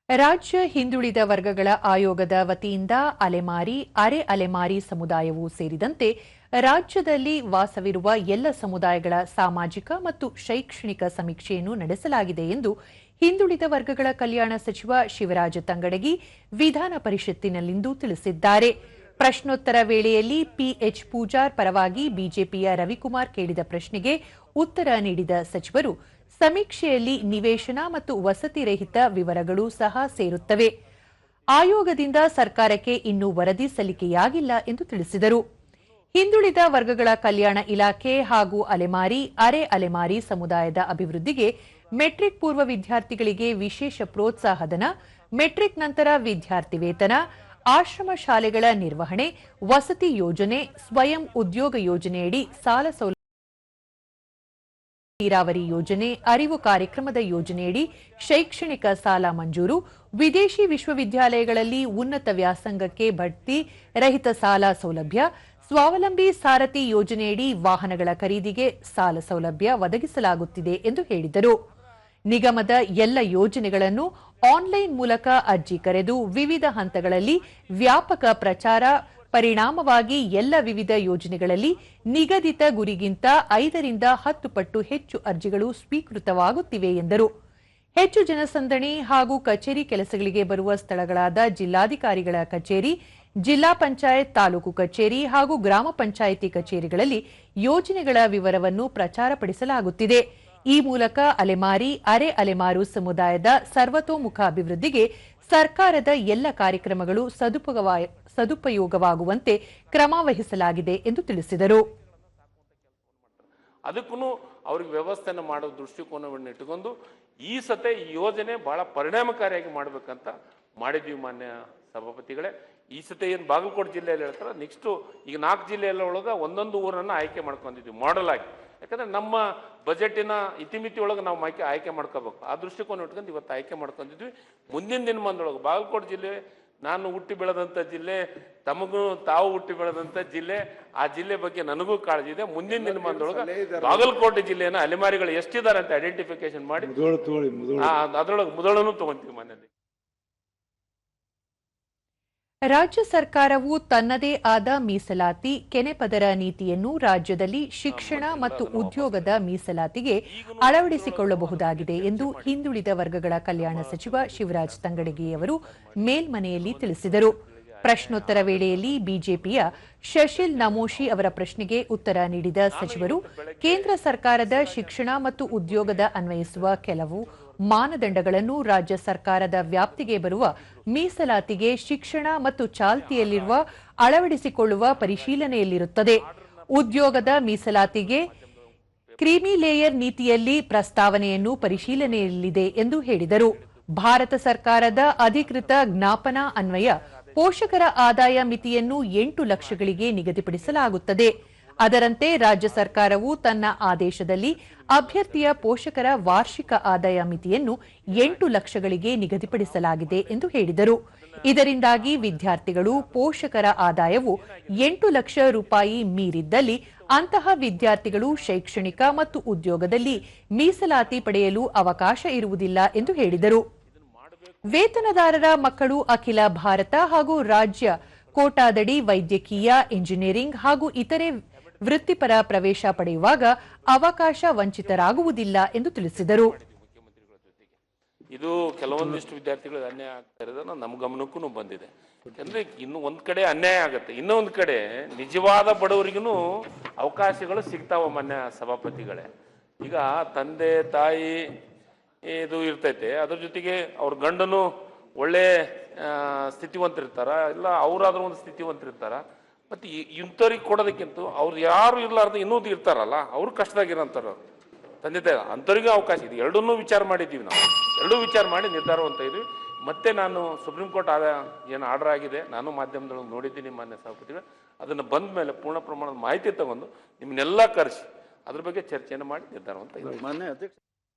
ರಾಜ್ಯ ಹಿಂದುಳಿದ ವರ್ಗಗಳ ಆಯೋಗದ ವತಿಯಿಂದ ಅಲೆಮಾರಿ, ಅರೆ ಅಲೆಮಾರಿ ಸಮುದಾಯವೂ ಸೇರಿದಂತೆ ರಾಜ್ಯದಲ್ಲಿ ವಾಸವಿರುವ ಎಲ್ಲ ಸಮುದಾಯಗಳ ಸಾಮಾಜಿಕ ಮತ್ತು ಶೈಕ್ಷಣಿಕ ಸಮೀಕ್ಷೆಯನ್ನು ನಡೆಸಲಾಗಿದೆ ಎಂದು ಹಿಂದುಳಿದ ವರ್ಗಗಳ ಕಲ್ಯಾಣ ಸಚಿವ ಶಿವರಾಜ ತಂಗಡಗಿ ವಿಧಾನ ಪರಿಷತ್ತಿನಲ್ಲಿಂದು ತಿಳಿಸಿದ್ದಾರೆ. ಪ್ರಶ್ನೋತ್ತರ ವೇಳೆಯಲ್ಲಿ ಪಿಎಚ್ ಪೂಜಾರ್ ಪರವಾಗಿ ಬಿಜೆಪಿಯ ರವಿಕುಮಾರ್ ಕೇಳಿದ ಪ್ರಶ್ನೆಗೆ ಉತ್ತರ ನೀಡಿದ ಸಚಿವರು, ಸಮೀಕ್ಷೆಯಲ್ಲಿ ನಿವೇಶನ ಮತ್ತು ವಸತಿ ರಹಿತ ವಿವರಗಳು ಸಹ ಸೇರುತ್ತವೆ. ಆಯೋಗದಿಂದ ಸರ್ಕಾರಕ್ಕೆ ಇನ್ನೂ ವರದಿ ಸಲ್ಲಿಕೆಯಾಗಿಲ್ಲ ಎಂದು ತಿಳಿಸಿದರು. ಹಿಂದುಳಿದ ವರ್ಗಗಳ ಕಲ್ಯಾಣ ಇಲಾಖೆ ಹಾಗೂ ಅಲೆಮಾರಿ, ಅರೆ ಅಲೆಮಾರಿ ಸಮುದಾಯದ ಅಭಿವೃದ್ಧಿಗೆ ಮೆಟ್ರಿಕ್ ಪೂರ್ವ ವಿದ್ಯಾರ್ಥಿಗಳಿಗೆ ವಿಶೇಷ ಪ್ರೋತ್ಸಾಹಧನ, ಮೆಟ್ರಿಕ್ ನಂತರ ವಿದ್ಯಾರ್ಥಿ ವೇತನ, ಆಶ್ರಮ ಶಾಲೆಗಳ ನಿರ್ವಹಣೆ, ವಸತಿ ಯೋಜನೆ, ಸ್ವಯಂ ಉದ್ಯೋಗ ಯೋಜನೆಯಡಿ ಸಾಲ ಸೌಲಭ್ಯ, ನೀರಾವರಿ ಯೋಜನೆ, ಅರಿವು ಕಾರ್ಯಕ್ರಮದ ಯೋಜನೆಯಡಿ ಶೈಕ್ಷಣಿಕ ಸಾಲ ಮಂಜೂರು, ವಿದೇಶಿ ವಿಶ್ವವಿದ್ಯಾಲಯಗಳಲ್ಲಿ ಉನ್ನತ ವ್ಯಾಸಂಗಕ್ಕೆ ಬಡ್ತಿ ರಹಿತ ಸಾಲ ಸೌಲಭ್ಯ, ಸ್ವಾವಲಂಬಿ ಸಾರಥಿ ಯೋಜನೆಯಡಿ ವಾಹನಗಳ ಖರೀದಿಗೆ ಸಾಲ ಸೌಲಭ್ಯ ಒದಗಿಸಲಾಗುತ್ತಿದೆ ಎಂದು ಹೇಳಿದರು. ನಿಗಮದ ಎಲ್ಲ ಯೋಜನೆಗಳನ್ನು ಆನ್ಲೈನ್ ಮೂಲಕ ಅರ್ಜಿ ಕರೆದು ವಿವಿಧ ಹಂತಗಳಲ್ಲಿ ವ್ಯಾಪಕ ಪ್ರಚಾರ ಪರಿಣಾಮವಾಗಿ ಎಲ್ಲ ವಿವಿಧ ಯೋಜನೆಗಳಲ್ಲಿ ನಿಗದಿತ ಗುರಿಗಿಂತ 5 ರಿಂದ 10 ಪಟ್ಟು ಹೆಚ್ಚು ಅರ್ಜಿಗಳು ಸ್ವೀಕೃತವಾಗುತ್ತಿವೆ ಎಂದರು. ಹೆಚ್ಚು ಜನಸಂದಣಿ ಹಾಗೂ ಕಚೇರಿ ಕೆಲಸಗಳಿಗೆ ಬರುವ ಸ್ಥಳಗಳಾದ ಜಿಲ್ಲಾಧಿಕಾರಿಗಳ ಕಚೇರಿ, ಜಿಲ್ಲಾ ಪಂಚಾಯತ್, ತಾಲೂಕು ಕಚೇರಿ ಹಾಗೂ ಗ್ರಾಮ ಪಂಚಾಯಿತಿ ಕಚೇರಿಗಳಲ್ಲಿ ಯೋಜನೆಗಳ ವಿವರವನ್ನು ಪ್ರಚಾರಪಡಿಸಲಾಗುತ್ತಿದೆ. ಈ ಮೂಲಕ ಅಲೆಮಾರಿ, ಅರೆ ಅಲೆಮಾರು ಸಮುದಾಯದ ಸರ್ವತೋಮುಖ ಅಭಿವೃದ್ಧಿಗೆ ಸರ್ಕಾರದ ಎಲ್ಲ ಕಾರ್ಯಕ್ರಮಗಳು ಸದುಪಯೋಗವಾಗುವಂತೆ ಕ್ರಮ ವಹಿಸಲಾಗಿದೆ ಎಂದು ತಿಳಿಸಿದರು. ಅದಕ್ಕೂ ಅವ್ರಿಗೆ ವ್ಯವಸ್ಥೆಯನ್ನು ಮಾಡೋ ದೃಷ್ಟಿಕೋನವನ್ನು ಇಟ್ಟುಕೊಂಡು ಈ ಸತೆ ಈ ಯೋಜನೆ ಬಹಳ ಪರಿಣಾಮಕಾರಿಯಾಗಿ ಮಾಡಬೇಕಂತ ಮಾಡಿದ್ವಿ. ಮಾನ್ಯ ಸಭಾಪತಿಗಳೇ, ಈ ಸತೆ ಏನು ಬಾಗಲಕೋಟೆ ಜಿಲ್ಲೆಯಲ್ಲಿ ಹೇಳ್ತಾರೆ, ನೆಕ್ಸ್ಟು ಈಗ 4 ಜಿಲ್ಲೆಯಲ್ಲ ಒಳಗೆ ಒಂದೊಂದು ಊರನ್ನು ಆಯ್ಕೆ ಮಾಡ್ಕೊಂಡಿದ್ವಿ ಮಾಡೆಲ್ ಆಗಿ. ಯಾಕಂದ್ರೆ ನಮ್ಮ ಬಜೆಟಿನ ಇತಿಮಿತಿ ಒಳಗೆ ನಾವು ಆಯ್ಕೆ ಮಾಡ್ಕೋಬೇಕು. ಆ ದೃಷ್ಟಿಕೋನ ಇಟ್ಕೊಂಡು ಇವತ್ತು ಆಯ್ಕೆ ಮಾಡ್ಕೊಂಡಿದ್ವಿ. ಮುಂದಿನ ದಿನಮಾನದೊಳಗೆ ಬಾಗಲಕೋಟೆ ಜಿಲ್ಲೆ ನಾನು ಹುಟ್ಟಿ ಬೆಳೆದಂಥ ಜಿಲ್ಲೆ, ತಮಗೂ ತಾವು ಹುಟ್ಟಿ ಬೆಳೆದಂಥ ಜಿಲ್ಲೆ, ಆ ಜಿಲ್ಲೆ ಬಗ್ಗೆ ನನಗೂ ಕಾಳಜಿ ಇದೆ. ಮುಂದಿನ ದಿನಮಾನದೊಳಗೆ ಬಾಗಲಕೋಟೆ ಜಿಲ್ಲೆಯನ್ನು ಅಲೆಮಾರಿಗಳು ಎಷ್ಟಿದ್ದಾರೆ ಅಂತ ಐಡೆಂಟಿಫಿಕೇಶನ್ ಮಾಡಿ ಅದರೊಳಗೆ ಮುದಳನ್ನು ತಗೊಂತೀವಿ. ಮನೆಯಲ್ಲಿ ರಾಜ್ಯ ಸರ್ಕಾರವು ತನ್ನದೇ ಆದ ಮೀಸಲಾತಿ ಕೆನೆಪದರ ನೀತಿಯನ್ನು ರಾಜ್ಯದಲ್ಲಿ ಶಿಕ್ಷಣ ಮತ್ತು ಉದ್ಯೋಗದ ಮೀಸಲಾತಿಗೆ ಅಳವಡಿಸಿಕೊಳ್ಳಬಹುದಾಗಿದೆ ಎಂದು ಹಿಂದುಳಿದ ವರ್ಗಗಳ ಕಲ್ಯಾಣ ಸಚಿವ ಶಿವರಾಜ ತಂಗಡಗಿಯವರು ಮೇಲ್ಮನೆಯಲ್ಲಿ ತಿಳಿಸಿದರು. ಪ್ರಶ್ನೋತ್ತರ ವೇಳೆಯಲ್ಲಿ ಬಿಜೆಪಿಯ ಶಶಿಲ್ ನಮೋಶಿ ಅವರ ಪ್ರಶ್ನೆಗೆ ಉತ್ತರ ನೀಡಿದ ಸಚಿವರು, ಕೇಂದ್ರ ಸರ್ಕಾರದ ಶಿಕ್ಷಣ ಮತ್ತು ಉದ್ಯೋಗದ ಅನ್ವಯಿಸುವ ಕೆಲವು ಮಾನದಂಡಗಳನ್ನು ರಾಜ್ಯ ಸರ್ಕಾರದ ವ್ಯಾಪ್ತಿಗೆ ಬರುವ ಮೀಸಲಾತಿಗೆ ಶಿಕ್ಷಣ ಮತ್ತು ಚಾಲ್ತಿಯಲ್ಲಿರುವ ಅಳವಡಿಸಿಕೊಳ್ಳುವ ಪರಿಶೀಲನೆಯಲ್ಲಿರುತ್ತದೆ. ಉದ್ಯೋಗದ ಮೀಸಲಾತಿಗೆ ಕ್ರೀಮಿ ಲೇಯರ್ ನೀತಿಯಲ್ಲಿ ಪ್ರಸ್ತಾವನೆಯನ್ನು ಪರಿಶೀಲನೆಯಲ್ಲಿದೆ ಎಂದು ಹೇಳಿದರು. ಭಾರತ ಸರ್ಕಾರದ ಅಧಿಕೃತ ಜ್ಞಾಪನಾ ಅನ್ವಯ ಪೋಷಕರ ಆದಾಯ ಮಿತಿಯನ್ನು 8 ಲಕ್ಷಗಳಿಗೆ ನಿಗದಿಪಡಿಸಲಾಗುತ್ತದೆ. ಅದರಂತೆ ರಾಜ್ಯ ಸರ್ಕಾರವು ತನ್ನ ಆದೇಶದಲ್ಲಿ ಅಭ್ಯರ್ಥಿಯ ಪೋಷಕರ ವಾರ್ಷಿಕ ಆದಾಯ ಮಿತಿಯನ್ನು 8 ಲಕ್ಷಗಳಿಗೆ ನಿಗದಿಪಡಿಸಲಾಗಿದೆ ಎಂದು ಹೇಳಿದರು. ಇದರಿಂದಾಗಿ ವಿದ್ಯಾರ್ಥಿಗಳು ಪೋಷಕರ ಆದಾಯವು 8 ಲಕ್ಷ ರೂಪಾಯಿ ಮೀರಿದ್ದಲ್ಲಿ ಅಂತಹ ವಿದ್ಯಾರ್ಥಿಗಳು ಶೈಕ್ಷಣಿಕ ಮತ್ತು ಉದ್ಯೋಗದಲ್ಲಿ ಮೀಸಲಾತಿ ಪಡೆಯಲು ಅವಕಾಶ ಇರುವುದಿಲ್ಲ ಎಂದು ಹೇಳಿದರು. ವೇತನದಾರರ ಮಕ್ಕಳು ಅಖಿಲ ಭಾರತ ಹಾಗೂ ರಾಜ್ಯ ಕೋಟಾದಡಿ ವೈದ್ಯಕೀಯ, ಇಂಜಿನಿಯರಿಂಗ್ ಹಾಗೂ ಇತರೆ ವೃತ್ತಿಪರ ಪ್ರವೇಶ ಪಡೆಯುವಾಗ ಅವಕಾಶ ವಂಚಿತರಾಗುವುದಿಲ್ಲ ಎಂದು ತಿಳಿಸಿದರು. ಇದು ಕೆಲವೊಂದಿಷ್ಟು ವಿದ್ಯಾರ್ಥಿಗಳು ಅನ್ಯಾಯ ಆಗ್ತಾ ಇರೋದನ್ನ ನಮ್ಮ ಗಮನಕ್ಕೂ ಬಂದಿದೆ. ಯಾಕಂದ್ರೆ ಇನ್ನು ಒಂದ್ ಕಡೆ ಅನ್ಯಾಯ ಆಗುತ್ತೆ, ಇನ್ನೊಂದು ಕಡೆ ನಿಜವಾದ ಬಡವರಿಗೂ ಅವಕಾಶಗಳು ಸಿಗ್ತಾವ. ಮಾನ್ಯ ಸಭಾಪತಿಗಳೇ, ಈಗ ತಂದೆ ತಾಯಿ ಇದು ಇರ್ತೈತೆ, ಅದ್ರ ಜೊತೆಗೆ ಅವ್ರ ಗಂಡನು ಒಳ್ಳೆ ಸ್ಥಿತಿವಂತರಿರ್ತಾರ, ಇಲ್ಲ ಅವರಾದ್ರೂ ಒಂದು ಸ್ಥಿತಿವಂತರಿರ್ತಾರ. ಮತ್ತೆ ಇಂಥವ್ರಿಗೆ ಕೊಡೋದಕ್ಕಿಂತ ಅವ್ರು ಯಾರು ಇರ್ಲಾರ್ದು ಇನ್ನೊಂದು ಇರ್ತಾರಲ್ಲ, ಅವ್ರು ಕಷ್ಟದಾಗಿರೋಂಥವ್ರು ತಂದೆ ತಾಯಿ ಅಂಥವ್ರಿಗೂ ಅವಕಾಶ ಇದೆ. ಎರಡನ್ನೂ ವಿಚಾರ ಮಾಡಿದ್ದೀವಿ ನಾವು, ಎರಡೂ ವಿಚಾರ ಮಾಡಿ ನಿರ್ಧಾರ ಅಂತ ಇದ್ವಿ. ಮತ್ತೆ ನಾನು ಸುಪ್ರೀಂ ಕೋರ್ಟ್ ಏನು ಆರ್ಡರ್ ಆಗಿದೆ, ನಾನು ಮಾಧ್ಯಮದೊಳಗೆ ನೋಡಿದ್ದೀನಿ ಮಾನ್ಯ ಸಭಾಪತಿಗಳು. ಅದನ್ನು ಬಂದ ಮೇಲೆ ಪೂರ್ಣ ಪ್ರಮಾಣದ ಮಾಹಿತಿ ತಗೊಂಡು ನಿಮ್ಮನ್ನೆಲ್ಲ ಕರೆಸಿ ಅದ್ರ ಬಗ್ಗೆ ಚರ್ಚೆಯನ್ನು ಮಾಡಿ ನಿರ್ಧಾರ ಅಂತ ಇದ್ವಿ. ಮಾನ್ಯ ಅಧ್ಯಕ್ಷ.